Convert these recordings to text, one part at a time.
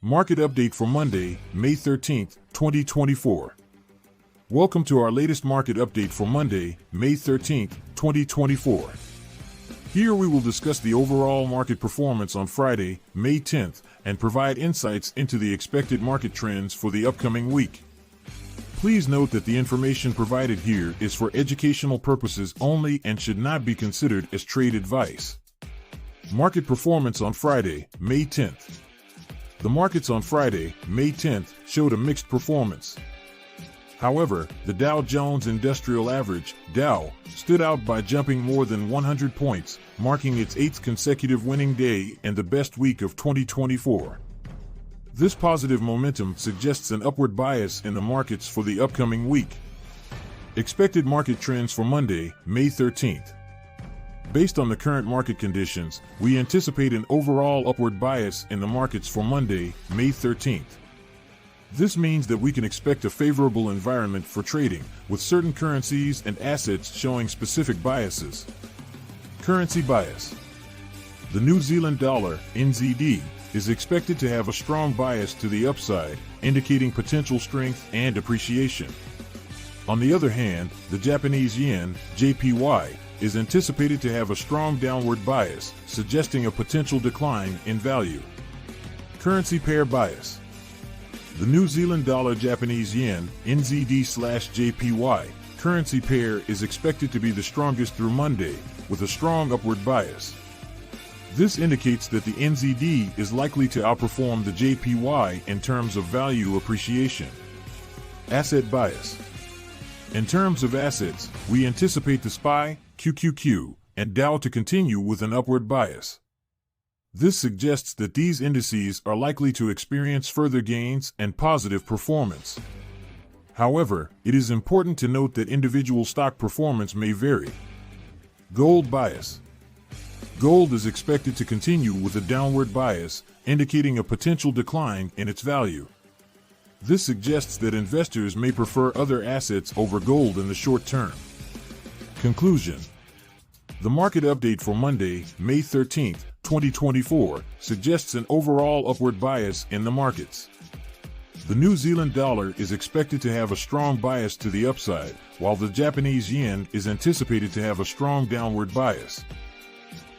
Market update for Monday, May 13th, 2024. Welcome to our latest market update for Monday, May 13th, 2024. Here we will discuss the overall market performance on Friday, May 10th, and provide insights into the expected market trends for the upcoming week. Please note that the information provided here is for educational purposes only and should not be considered as trade advice. Market performance on Friday, May 10th. The markets on Friday, May 10th, showed a mixed performance. However, the Dow Jones Industrial Average, Dow, stood out by jumping more than 100 points, marking its 8th consecutive winning day and the best week of 2024. This positive momentum suggests an upward bias in the markets for the upcoming week. Expected market trends for Monday, May 13th. Based on the current market conditions, we anticipate an overall upward bias in the markets for Monday, May 13th. This means that we can expect a favorable environment for trading, with certain currencies and assets showing specific biases. Currency bias. The New Zealand dollar, NZD, is expected to have a strong bias to the upside, indicating potential strength and appreciation. On the other hand, the Japanese yen, JPY, is anticipated to have a strong downward bias, suggesting a potential decline in value. Currency pair bias. The New Zealand dollar Japanese yen, NZD/JPY, currency pair is expected to be the strongest through Monday, with a strong upward bias. This indicates that the NZD is likely to outperform the JPY in terms of value appreciation. Asset bias. In terms of assets, we anticipate the SPY, QQQ, and Dow to continue with an upward bias. This suggests that these indices are likely to experience further gains and positive performance. However, it is important to note that individual stock performance may vary. Gold bias. Gold is expected to continue with a downward bias, indicating a potential decline in its value. This suggests that investors may prefer other assets over gold in the short term. Conclusion. The market update for Monday, May 13th, 2024, suggests an overall upward bias in the markets. The New Zealand dollar is expected to have a strong bias to the upside, while the Japanese yen is anticipated to have a strong downward bias.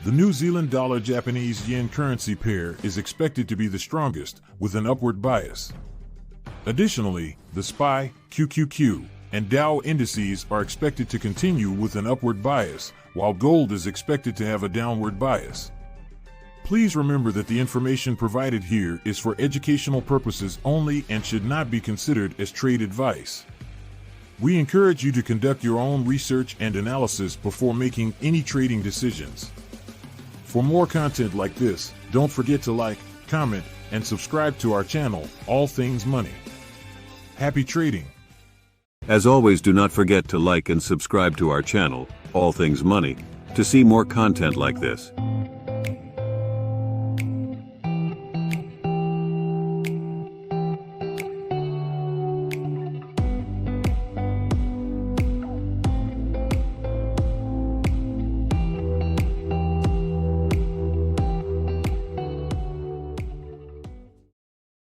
The New Zealand dollar-Japanese yen currency pair is expected to be the strongest, with an upward bias. Additionally, the SPY, QQQ, and Dow indices are expected to continue with an upward bias, while gold is expected to have a downward bias. Please remember that the information provided here is for educational purposes only and should not be considered as trade advice. We encourage you to conduct your own research and analysis before making any trading decisions. For more content like this, don't forget to like, comment, and subscribe to our channel, All Things Money. Happy trading! As always, do not forget to like and subscribe to our channel, All Things Money, to see more content like this.